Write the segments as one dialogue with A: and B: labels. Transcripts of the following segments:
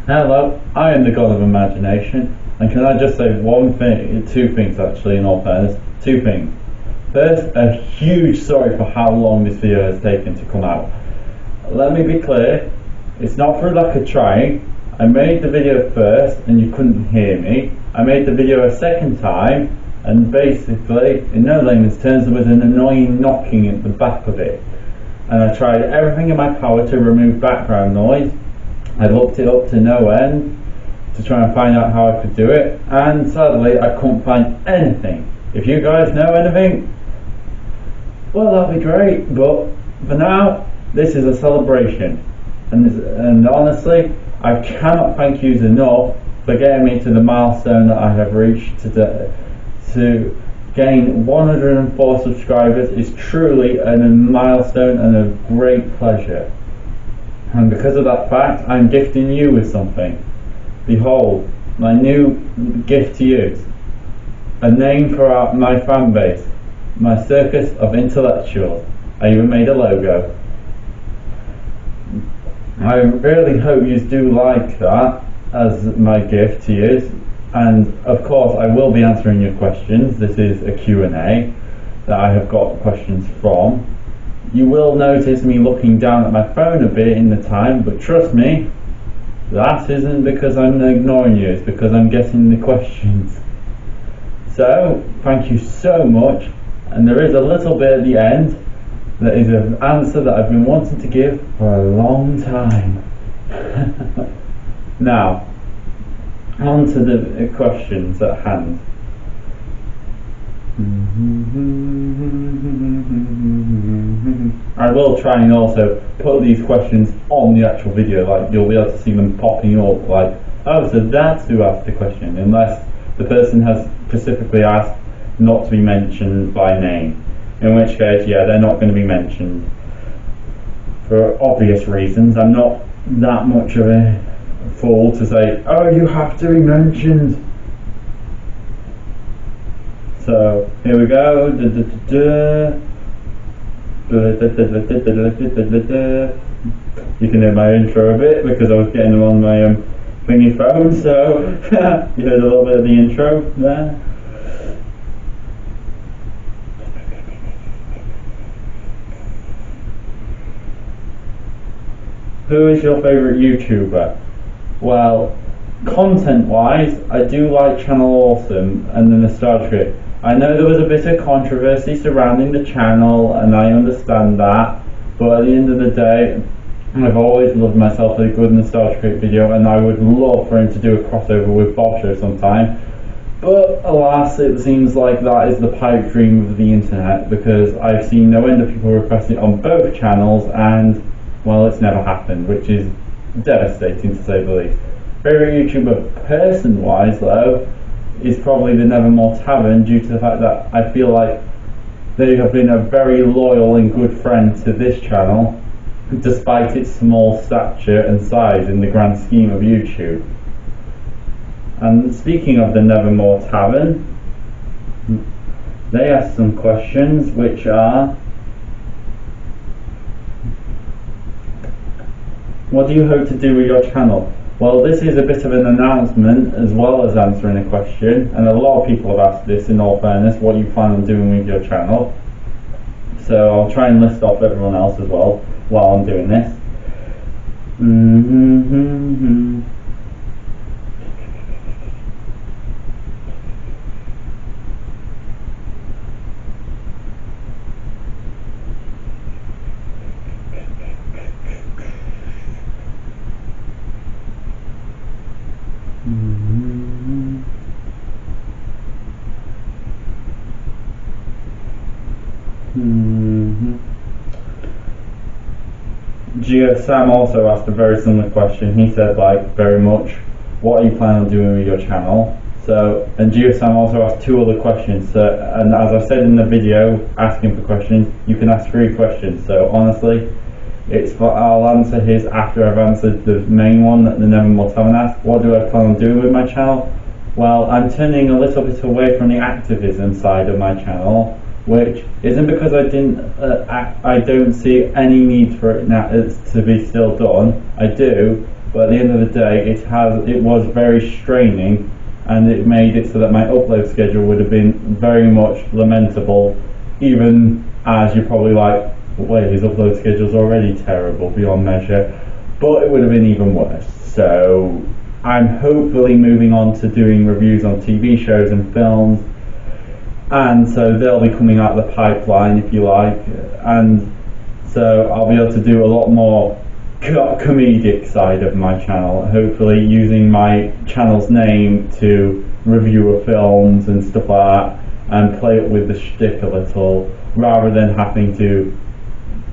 A: Hello, I am the God of Imagination, and can I just say two things actually, in all fairness, two things. First, a huge sorry for how long this video has taken to come out. Let me be clear, it's not through lack of trying. I made the video first and you couldn't hear me. I made the video a second time, and basically, in no layman's terms, there was an annoying knocking at the back of it. And I tried everything in my power to remove background noise. I looked it up to no end to try and find out how I could do it, and sadly I couldn't find anything. If you guys know anything, well, that'd be great, but for now this is a celebration, and honestly I cannot thank you enough for getting me to the milestone that I have reached today. To gain 104 subscribers is truly a milestone and a great pleasure. And because of that fact, I'm gifting you with something. Behold, my new gift to you. A name for my fan base. My circus of intellectuals. I even made a logo. I really hope you do like that as my gift to you. And of course, I will be answering your questions. This is a Q&A that I have got questions from. You will notice me looking down at my phone a bit in the time, but trust me, that isn't because I'm ignoring you, it's because I'm getting the questions. So, thank you so much, and there is a little bit at the end that is an answer that I've been wanting to give for a long time. Now, on to the questions at hand. I will try and also put these questions on the actual video, like you'll be able to see them popping up, like, oh, so that's who asked the question, unless the person has specifically asked not to be mentioned by name, in which case, yeah, they're not going to be mentioned for obvious reasons. I'm not that much of a fool to say, oh, you have to be mentioned. So here we go. You can hear my intro a bit because I was getting them on my thingy phone, so you heard a little bit of the intro there. Who is your favourite YouTuber? Well, content-wise, I do like Channel Awesome and the Nostalgia. I know there was a bit of controversy surrounding the channel, and I understand that, but at the end of the day, I've always loved myself a good Nostalgia video, and I would love for him to do a crossover with Bob Show sometime. But alas, it seems like that is the pipe dream of the internet, because I've seen no end of people request it on both channels, and well, it's never happened, which is devastating to say the least. Favourite YouTuber person-wise, though, is probably the Nevermore Tavern, due to the fact that I feel like they have been a very loyal and good friend to this channel, despite its small stature and size in the grand scheme of YouTube. And speaking of the Nevermore Tavern, they asked some questions which are: what do you hope to do with your channel? Well, this is a bit of an announcement as well as answering a question, and a lot of people have asked this, in all fairness, what you plan on doing with your channel. So I'll try and list off everyone else as well while I'm doing this. Sam also asked a very similar question. He said, like, very much, what are you planning on doing with your channel? So, and Sam also asked two other questions. So, and as I said in the video, asking for questions, you can ask 3 questions. So honestly, I'll answer his after I've answered the main one that the Nevermore Tavern asked. What do I plan on doing with my channel? Well, I'm turning a little bit away from the activism side of my channel, which isn't because I don't see any need for it now to be still done. I do, but at the end of the day, it was very straining, and it made it so that my upload schedule would have been very much lamentable, even as you're probably like, wait, his upload schedule's already terrible beyond measure, but it would have been even worse. So I'm hopefully moving on to doing reviews on TV shows and films, and so they'll be coming out of the pipeline, if you like, and so I'll be able to do a lot more comedic side of my channel, hopefully using my channel's name to review films and stuff like that, and play it with the shtick a little, rather than having to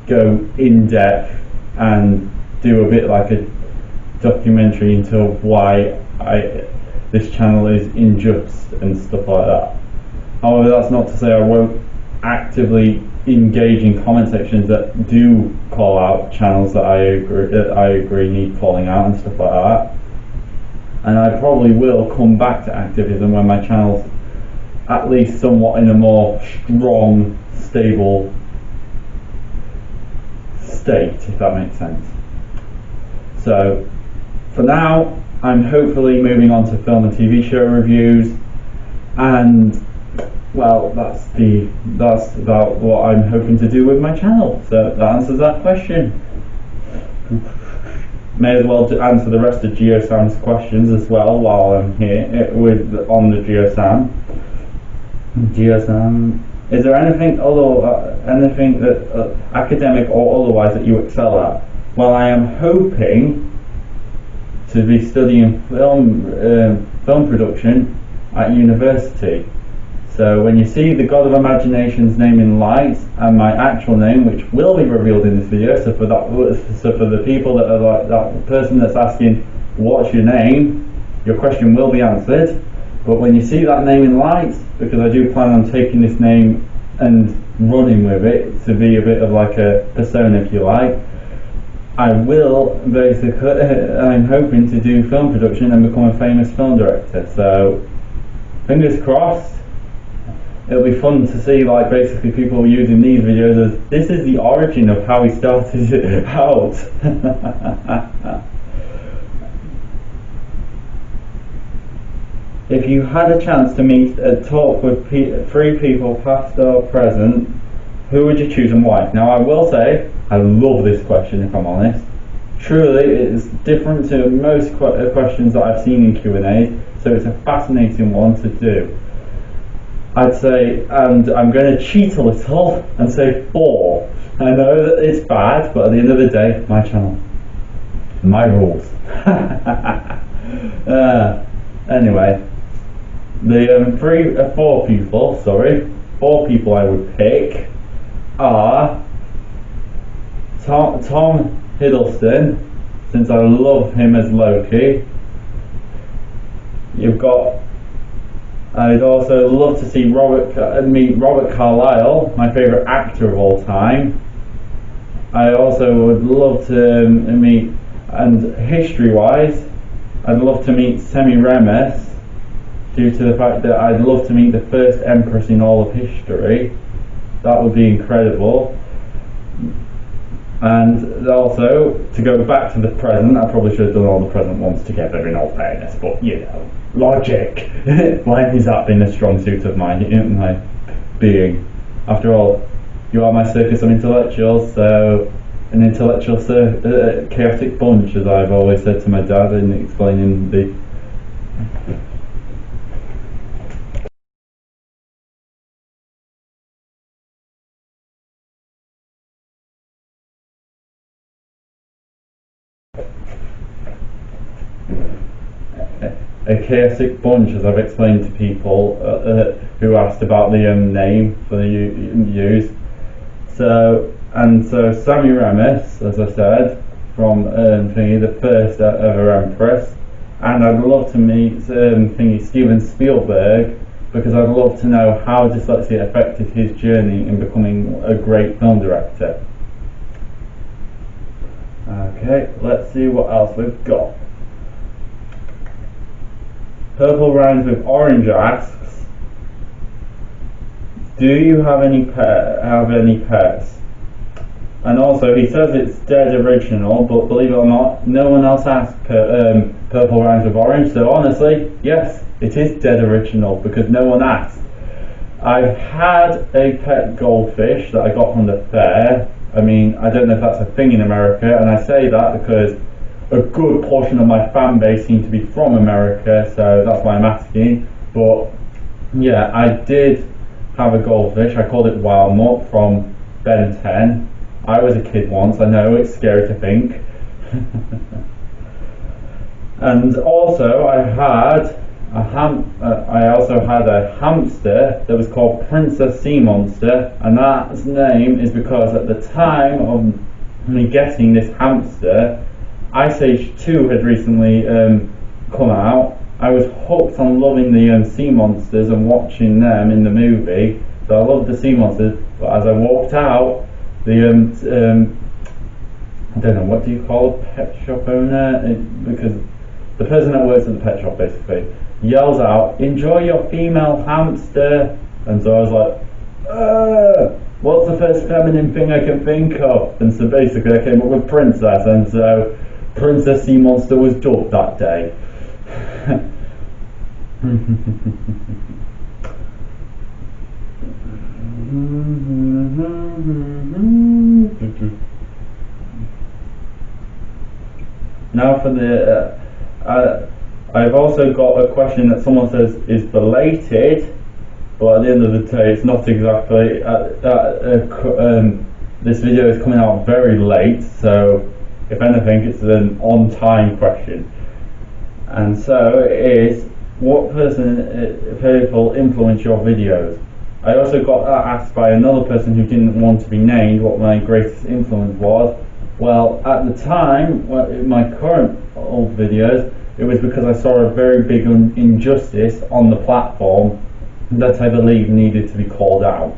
A: go in depth and do a bit like a documentary into why this channel is unjust and stuff like that. However, that's not to say I won't actively engage in comment sections that do call out channels that I agree need calling out and stuff like that. And I probably will come back to activism when my channel's at least somewhat in a more strong, stable state, if that makes sense. So for now, I'm hopefully moving on to film and TV show reviews, and well, that's about what I'm hoping to do with my channel. So that answers that question. May as well answer the rest of GeoSam's questions as well while I'm here on the GeoSam. GeoSam, is there anything that academic or otherwise that you excel at? Well, I am hoping to be studying film production at university. So when you see the God of Imagination's name in lights and my actual name, which will be revealed in this video, so for the people that are like that person that's asking what's your name, your question will be answered. But when you see that name in lights, because I do plan on taking this name and running with it to be a bit of like a persona, if you like, I will basically, I'm hoping to do film production and become a famous film director. So fingers crossed. It'll be fun to see like basically people using these videos as this is the origin of how he started out. If you had a chance to meet and talk with three people, past or present, who would you choose and why? Now I will say, I love this question if I'm honest. Truly, it's different to most questions that I've seen in Q&A, so it's a fascinating one to do. I'd say, and I'm going to cheat a little and say 4. I know that it's bad, but at the end of the day, my channel, my rules. Anyway, the 4 people I would pick are Tom Hiddleston, since I love him as Loki. I'd also love to see meet Robert Carlyle, my favourite actor of all time. I also would love to meet, and history-wise, I'd love to meet Semiramis, due to the fact that I'd love to meet the first empress in all of history. That would be incredible. And also, to go back to the present, I probably should have done all the present ones together in all fairness, but you know, logic. Why has that been a strong suit of my being? After all, you are my circus of intellectuals, so an intellectual chaotic bunch, as I've always said to my dad in explaining the a chaotic bunch, as I've explained to people who asked about the name for the use. So Semiramis, as I said, from the first ever empress, and I'd love to meet Steven Spielberg, because I'd love to know how dyslexia affected his journey in becoming a great film director. Okay, let's see what else we've got. Purple Rhymes with Orange asks, do you have any pets? And also, he says it's dead original, but believe it or not, no one else asked Purple Rhymes with Orange, so honestly, yes, it is dead original, because no one asked. I've had a pet goldfish that I got from the fair. I mean, I don't know if that's a thing in America, and I say that because a good portion of my fan base seem to be from America, so that's why I'm asking. But yeah, I did have a goldfish. I called it Wild Mutt from Ben 10. I was a kid once, I know, it's scary to think. And also I also had a hamster that was called Princess Sea Monster, and that name is because at the time of me getting this hamster, Ice Age 2 had recently come out. I was hooked on loving the sea monsters and watching them in the movie, so I loved the sea monsters. But as I walked out, the I don't know, what do you call a pet shop owner? Because the person that works at the pet shop basically yells out, "Enjoy your female hamster," and so I was like, what's the first feminine thing I can think of? And so basically I came up with Princess, and so Princess Sea Monster was dubbed that day. Now for the I've also got a question that someone says is belated, but at the end of the day it's not exactly. This video is coming out very late, so if anything it's an on-time question. And so it is, what people influence your videos? I also got asked by another person who didn't want to be named what my greatest influence was. Well, at the time, in my current old videos, it was because I saw a very big injustice on the platform that I believe needed to be called out.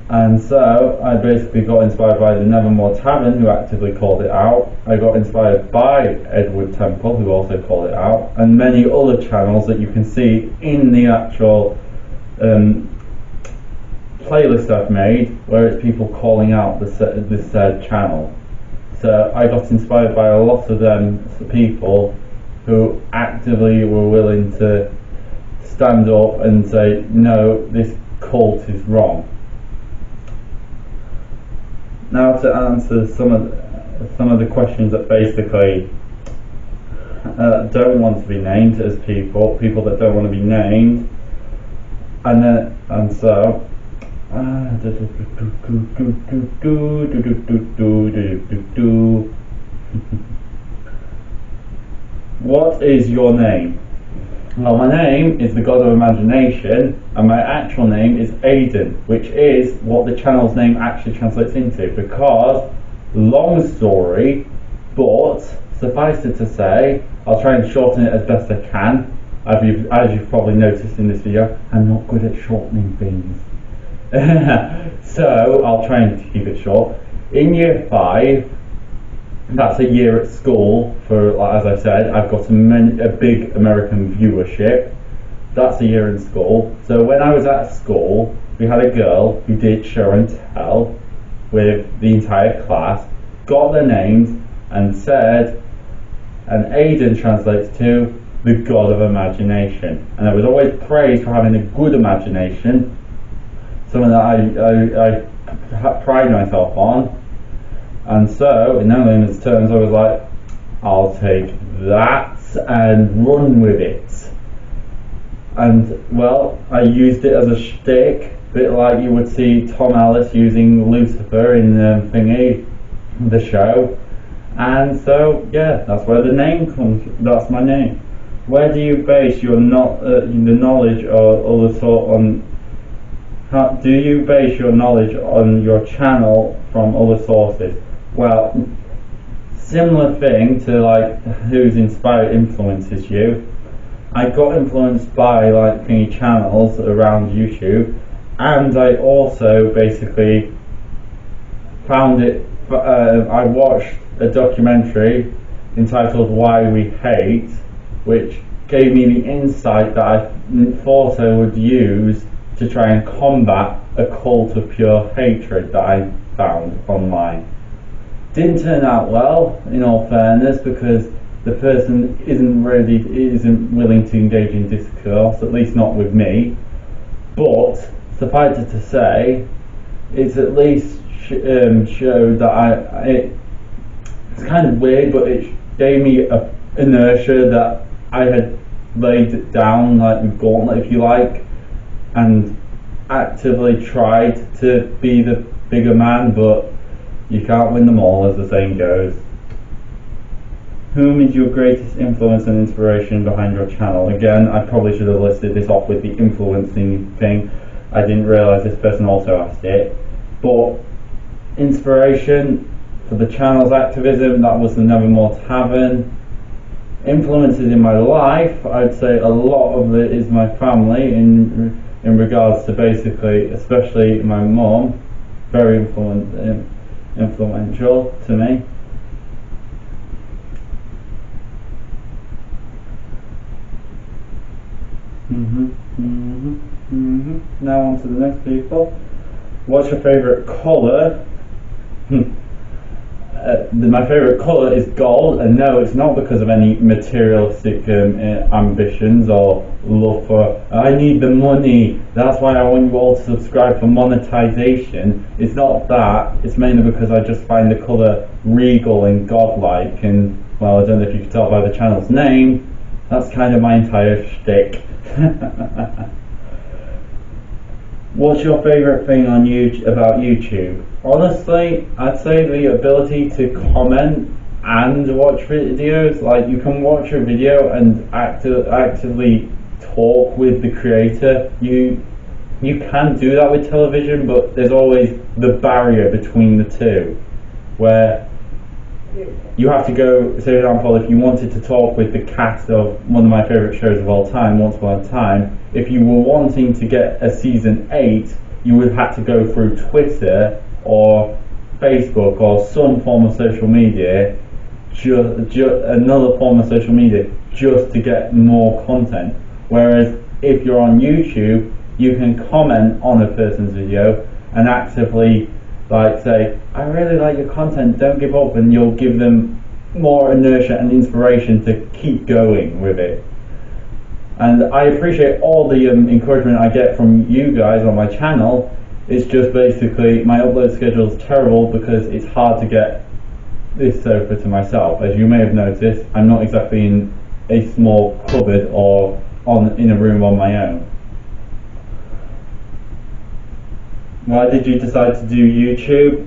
A: And so I basically got inspired by the Nevermore Tavern, who actively called it out. I got inspired by Edward Temple, who also called it out, and many other channels that you can see in the actual playlist I've made, where it's people calling out this said channel. So I got inspired by a lot of them people who actively were willing to stand up and say, no, this cult is wrong. Now to answer some of the questions that basically don't want to be named as people that don't want to be named, and so what is your name? Well, my name is the God of Imagination, and my actual name is Aidan, which is what the channel's name actually translates into, because, long story, but suffice it to say, I'll try and shorten it as best I can. As you've probably noticed in this video, I'm not good at shortening things. So, I'll try and keep it short. In year 5, that's a year at school for, as I said, I've got a big American viewership. That's a year in school. So when I was at school, we had a girl who did show and tell with the entire class, got their names, and said, and Aidan translates to the God of Imagination. And I was always praised for having a good imagination, something that I pride myself on. And so, in no layman's terms, I was like, I'll take that and run with it. And, well, I used it as a shtick, a bit like you would see Tom Ellis using Lucifer in the show. And so, yeah, that's where the name comes, that's my name. Where do you base your the knowledge or other sort on, do you base your knowledge on your channel from other sources? Well, similar thing to like whose influences you. I got influenced by like thingy channels around YouTube, and I also basically found it. I watched a documentary entitled "Why We Hate," which gave me the insight that I thought I would use to try and combat a cult of pure hatred that I found online. Didn't turn out well, in all fairness, because the person isn't willing to engage in discourse, at least not with me. But suffice it to say, it's at least showed that it's kind of weird, but it gave me a inertia that I had laid down like a gauntlet, if you like, and actively tried to be the bigger man, but you can't win them all, as the saying goes. Whom is your greatest influence and inspiration behind your channel? Again, I probably should have listed this off with the influencing thing. I didn't realise this person also asked it. But inspiration for the channel's activism, that was the Nevermore Tavern. Influences in my life, I'd say a lot of it is my family in regards to basically, especially my mum, very influential to me. Now on to the next people. What's your favourite colour? My favourite colour is gold, and no, it's not because of any materialistic ambitions or love for, I need the money, that's why I want you all to subscribe for monetization. It's not that, it's mainly because I just find the colour regal and godlike, and well, I don't know if you can tell by the channel's name, that's kind of my entire shtick. What's your favourite thing on about YouTube? Honestly, I'd say the ability to comment and watch videos. Like, you can watch a video and actively talk with the creator. You can do that with television, but there's always the barrier between the two, where you have to go, say for example, if you wanted to talk with the cast of one of my favourite shows of all time, Once Upon a Time, if you were wanting to get a season 8, you would have to go through Twitter or Facebook or some form of social media, another form of social media, just to get more content. Whereas if you're on YouTube, you can comment on a person's video and actively say, I really like your content, don't give up, and you'll give them more inertia and inspiration to keep going with it. And I appreciate all the encouragement I get from you guys on my channel. It's just basically my upload schedule is terrible because it's hard to get this sofa to myself. As you may have noticed, I'm not exactly in a small cupboard or in a room on my own. Why did you decide to do YouTube?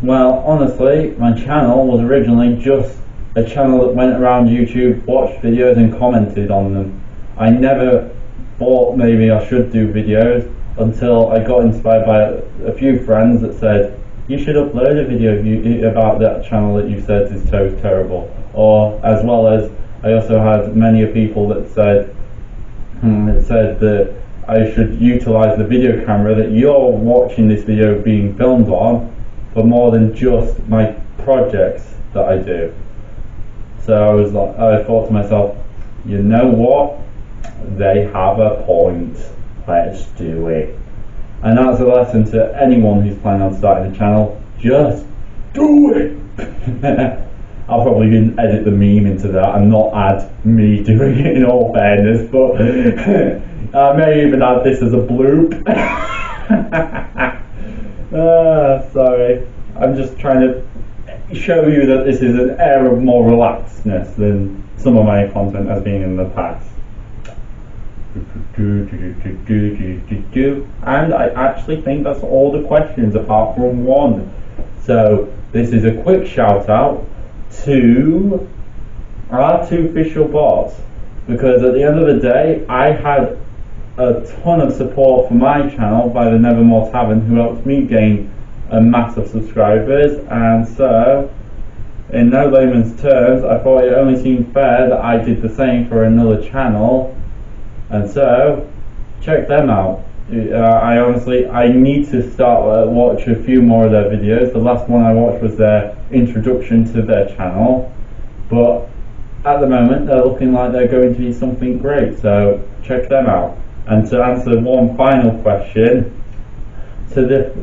A: Well, honestly, my channel was originally just a channel that went around YouTube, watched videos and commented on them. I never thought maybe I should do videos until I got inspired by a few friends that said, you should upload a video about that channel that you said is so terrible. Or as well as I also had many people that said that I should utilize the video camera that you're watching this video being filmed on for more than just my projects that I do. So I thought to myself, you know what? They have a point. Let's do it. And that's a lesson to anyone who's planning on starting a channel. Just do it. I'll probably edit the meme into that and not add me doing it, in all fairness, but I may even add this as a bloop. Sorry. I'm just trying to show you that this is an air of more relaxedness than some of my content has been in the past. And I actually think that's all the questions apart from one. So this is a quick shout out to our 2 official bots, because at the end of the day I had a ton of support for my channel by the Nevermore Tavern, who helped me gain a mass of subscribers, and so in no layman's terms I thought it only seemed fair that I did the same for another channel, and so check them out. I need to start watch a few more of their videos. The last one I watched was their introduction to their channel, but at the moment they're looking like they're going to be something great, so check them out. And to answer one final question, to the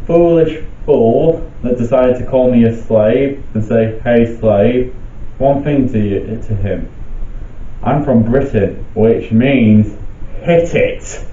A: foolish fool that decided to call me a slave and say, "Hey slave," one thing to him. I'm from Britain, which means hit it.